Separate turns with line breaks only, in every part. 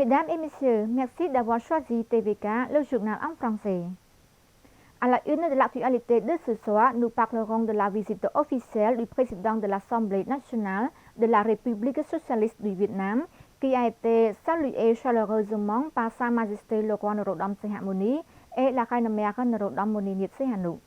Mesdames et messieurs, merci d'avoir choisi TVK, le journal en français. À la une de l'actualité de ce soir, nous parlerons de la visite officielle du président de l'Assemblée nationale de la République socialiste du Vietnam, qui a été saluée chaleureusement par Sa Majesté le roi Norodom Sihamoni et la reine mère Norodom Moninit Sihanouk.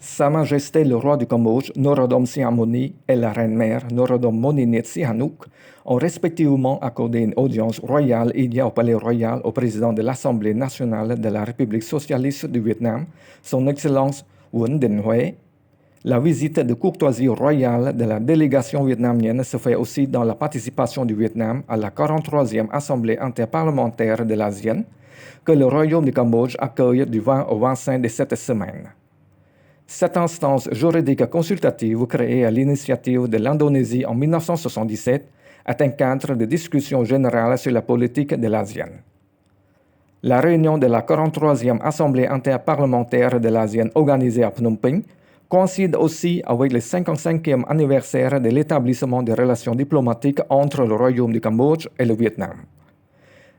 Sa Majesté le roi du Cambodge, Norodom Sihamoni, et la reine-mère Norodom Moninit Sihanouk ont respectivement accordé une audience royale hier au Palais Royal au président de l'Assemblée nationale de la République socialiste du Vietnam, son Excellence Nguyen Đình Huệ. La visite de courtoisie royale de la délégation vietnamienne se fait aussi dans la participation du Vietnam à la 43e Assemblée interparlementaire de l'ASEAN, que le Royaume du Cambodge accueille du 20 au 25 de cette semaine. Cette instance juridique consultative, créée à l'initiative de l'Indonésie en 1977, est un cadre de discussion générale sur la politique de l'ASEAN. La réunion de la 43e Assemblée interparlementaire de l'ASEAN organisée à Phnom Penh coïncide aussi avec le 55e anniversaire de l'établissement des relations diplomatiques entre le Royaume du Cambodge et le Vietnam.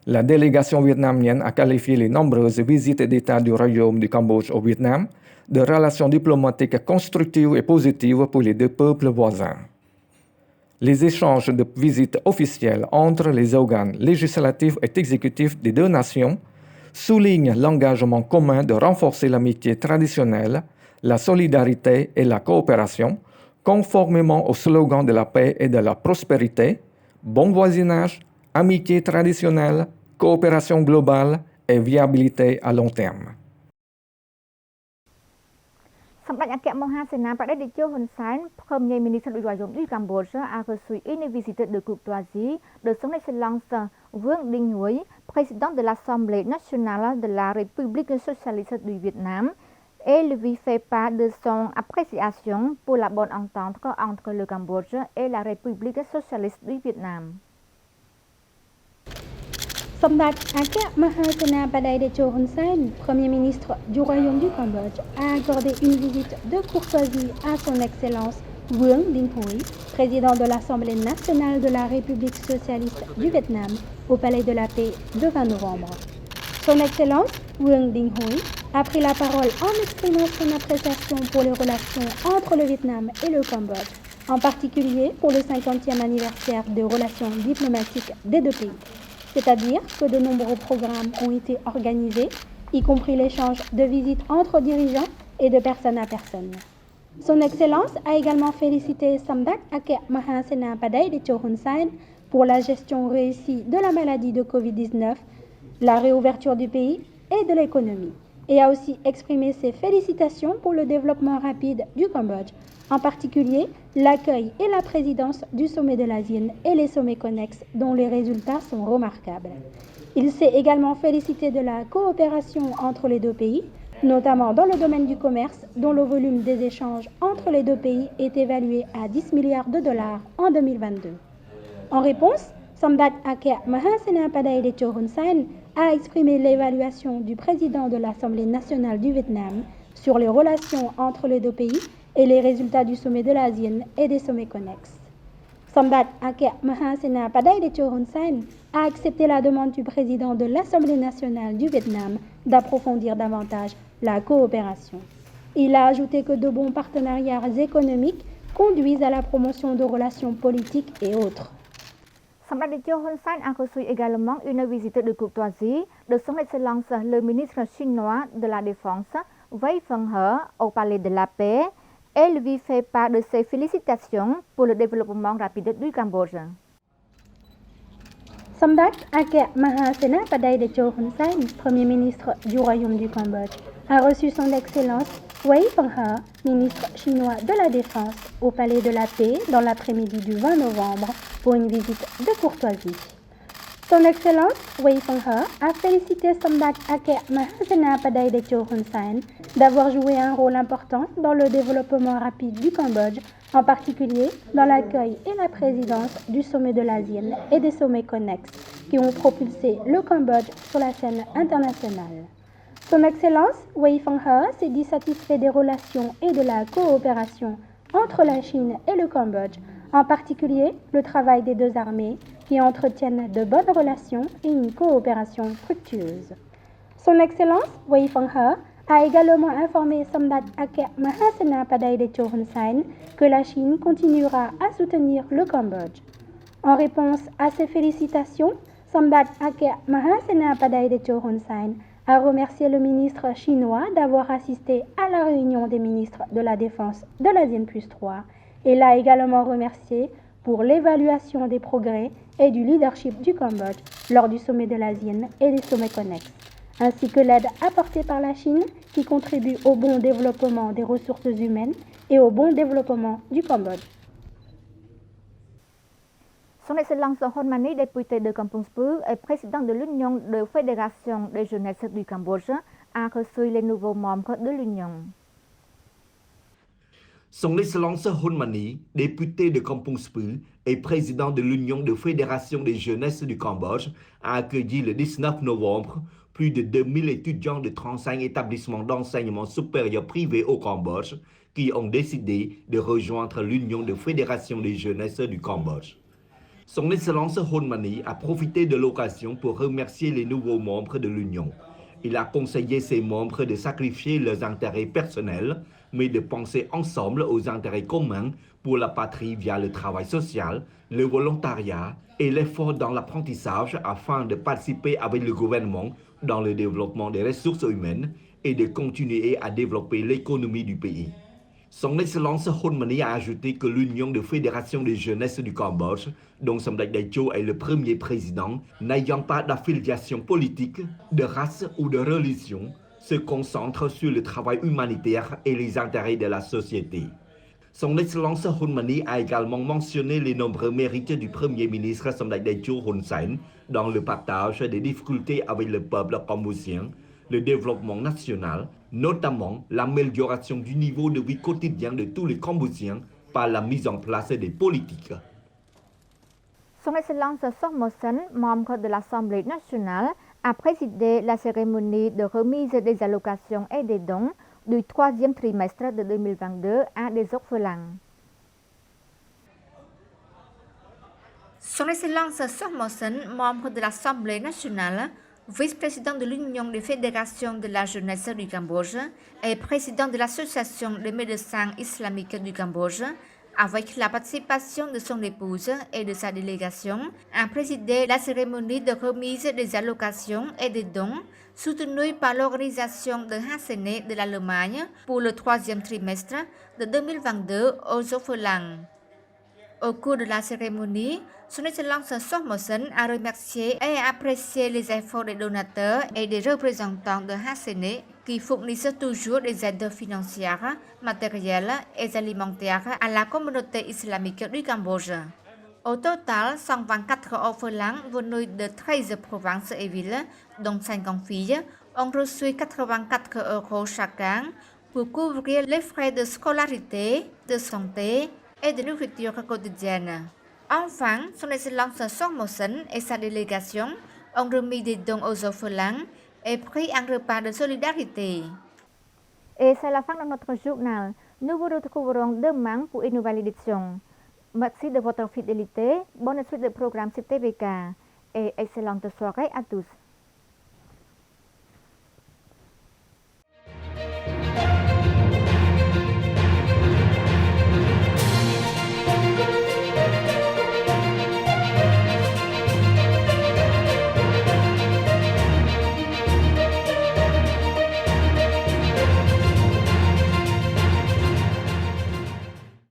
La délégation vietnamienne a qualifié les nombreuses visites d'État du Royaume du Cambodge au Vietnam de relations diplomatiques constructives et positives pour les deux peuples voisins. Les échanges de visites officielles entre les organes législatifs et exécutifs des deux nations soulignent l'engagement commun de renforcer l'amitié traditionnelle, la solidarité et la coopération, conformément au slogan de la paix et de la prospérité, bon voisinage, amitié traditionnelle, coopération globale et viabilité à long terme.
សម្ដេចអគ្គមហាសេនាបតីតេជោហ៊ុនសែន Premier ministre du Royaume du Cambodge, a reçu une visite de courtoisie de son Excellence Nguyen Đình Huệ, président de l'Assemblée nationale de la République socialiste du Vietnam, et lui fait part de son appréciation pour la bonne entente entre le Cambodge et la République socialiste du Vietnam.
សម្ដេចអគ្គមហាសេនាបតីតេជោហ៊ុនសែន Premier ministre du Royaume du Cambodge, a accordé une visite de courtoisie à son Excellence Nguyen Đình Huệ, président de l'Assemblée nationale de la République socialiste du Vietnam, au Palais de la Paix le 20 novembre. Son Excellence Nguyen Đình Huệ a pris la parole en exprimant son appréciation pour les relations entre le Vietnam et le Cambodge, en particulier pour le 50e anniversaire des relations diplomatiques des deux pays. C'est-à-dire que de nombreux programmes ont été organisés, y compris l'échange de visites entre dirigeants et de personne à personne. Son Excellence a également félicité Samdak Ake Maha Sena Paday de Chohun Sain pour la gestion réussie de la maladie de Covid-19, la réouverture du pays et de l'économie, et a aussi exprimé ses félicitations pour le développement rapide du Cambodge, en particulier l'accueil et la présidence du sommet de l'ASEAN et les sommets connexes dont les résultats sont remarquables. Il s'est également félicité de la coopération entre les deux pays, notamment dans le domaine du commerce, dont le volume des échanges entre les deux pays est évalué à 10 milliards de dollars en 2022. En réponse, Samdak Ake Mahasena Paday de Chohun Sain a exprimé l'évaluation du président de l'Assemblée nationale du Vietnam sur les relations entre les deux pays et les résultats du sommet de l'ASEAN et des sommets connexes. Samdak Ake Mahasena Paday de Chohun Sain a accepté la demande du président de l'Assemblée nationale du Vietnam d'approfondir davantage la coopération. Il a ajouté que de bons partenariats économiques conduisent à la promotion de relations politiques et autres.
Samdech Chohun Sain a reçu également une visite de courtoisie de son Excellence le ministre chinois de la Défense, Wei Fenghe, au Palais de la Paix, et lui fait part de ses félicitations pour le développement rapide du Cambodge.
Samdak Ake Mahasena Paday de Chohun Sain, Premier ministre du Royaume du Cambodge, a reçu son Excellence Wei Fenghe, ministre chinois de la Défense, au Palais de la Paix dans l'après-midi du 20 novembre pour une visite de courtoisie. Son Excellence Wei Fenghe a félicité Samdak Ake Mahasena Paday de Chohun Sain d'avoir joué un rôle important dans le développement rapide du Cambodge, en particulier dans l'accueil et la présidence du sommet de l'ASEAN et des sommets connexes qui ont propulsé le Cambodge sur la scène internationale. Son Excellence Wei Fenghe s'est dit satisfait des relations et de la coopération entre la Chine et le Cambodge, en particulier le travail des deux armées qui entretiennent de bonnes relations et une coopération fructueuse. Son Excellence Wei Fenghe a également informé Samdech Hake Mahasena Padaydecho Hun Sen que la Chine continuera à soutenir le Cambodge. En réponse à ces félicitations, Samdech Hake Mahasena Padaydecho Hun Sen a remercié le ministre chinois d'avoir assisté à la réunion des ministres de la Défense de l'ASEAN Plus 3 et l'a également remercié pour l'évaluation des progrès et du leadership du Cambodge lors du sommet de l'ASEAN et des sommets connexes, ainsi que l'aide apportée par la Chine qui contribue au bon développement des ressources humaines et au bon développement du Cambodge.
Son Excellence Hun Mani, député de Kampong Speu et président de l'Union de fédération des jeunesses du Cambodge, a reçu les nouveaux membres de l'Union.
Son Excellence Hun Mani, député de Kampong Speu et président de l'Union de fédération des jeunesses du Cambodge, a accueilli le 19 novembre plus de 2000 étudiants de 35 établissements d'enseignement supérieur privés au Cambodge qui ont décidé de rejoindre l'Union de fédération des jeunesses du Cambodge. Son Excellence Hun Mani a profité de l'occasion pour remercier les nouveaux membres de l'Union. Il a conseillé ses membres de sacrifier leurs intérêts personnels, mais de penser ensemble aux intérêts communs pour la patrie via le travail social, le volontariat et l'effort dans l'apprentissage afin de participer avec le gouvernement dans le développement des ressources humaines et de continuer à développer l'économie du pays. Son Excellence Hun Mani a ajouté que l'Union de fédération des jeunesses du Cambodge, dont Samdech Daecho est le premier président, n'ayant pas d'affiliation politique, de race ou de religion, se concentre sur le travail humanitaire et les intérêts de la société. Son Excellence Hun Mani a également mentionné les nombreux mérites du Premier ministre Samdech Daecho Hun Sen dans le partage des difficultés avec le peuple cambodgien, le développement national, notamment l'amélioration du niveau de vie quotidien de tous les Cambodgiens par la mise en place des politiques.
Son Excellence Sormosen, membre de l'Assemblée nationale, a présidé la cérémonie de remise des allocations et des dons du troisième trimestre de 2022 à des orphelins. Son Excellence Sormosen, membre de l'Assemblée nationale, vice-président de l'Union des fédérations de la jeunesse du Cambodge et président de l'Association des médecins islamiques du Cambodge, avec la participation de son épouse et de sa délégation, a présidé la cérémonie de remise des allocations et des dons soutenue par l'organisation de Hasene de l'Allemagne pour le troisième trimestre de 2022 aux orphelins. Au cours de la cérémonie, Son Excellence Sormosen a remercié et apprécié les efforts des donateurs et des représentants de Hasene qui fournissent toujours des aides financières, matérielles et alimentaires à la communauté islamique du Cambodge. Au total, 124 orphelins venus de 13 provinces et villes, dont 50 filles, ont reçu 84 € chacun pour couvrir les frais de scolarité, de santé et de nourriture quotidienne. Enfin, Son Excellence Sormosen et sa délégation ont remis des dons aux orphelins et pris un repas de solidarité. Et c'est la fin de notre journal. Nous vous retrouverons demain pour une nouvelle édition. Merci de votre fidélité, bonne suite de programme sur TVK et excellente soirée à tous.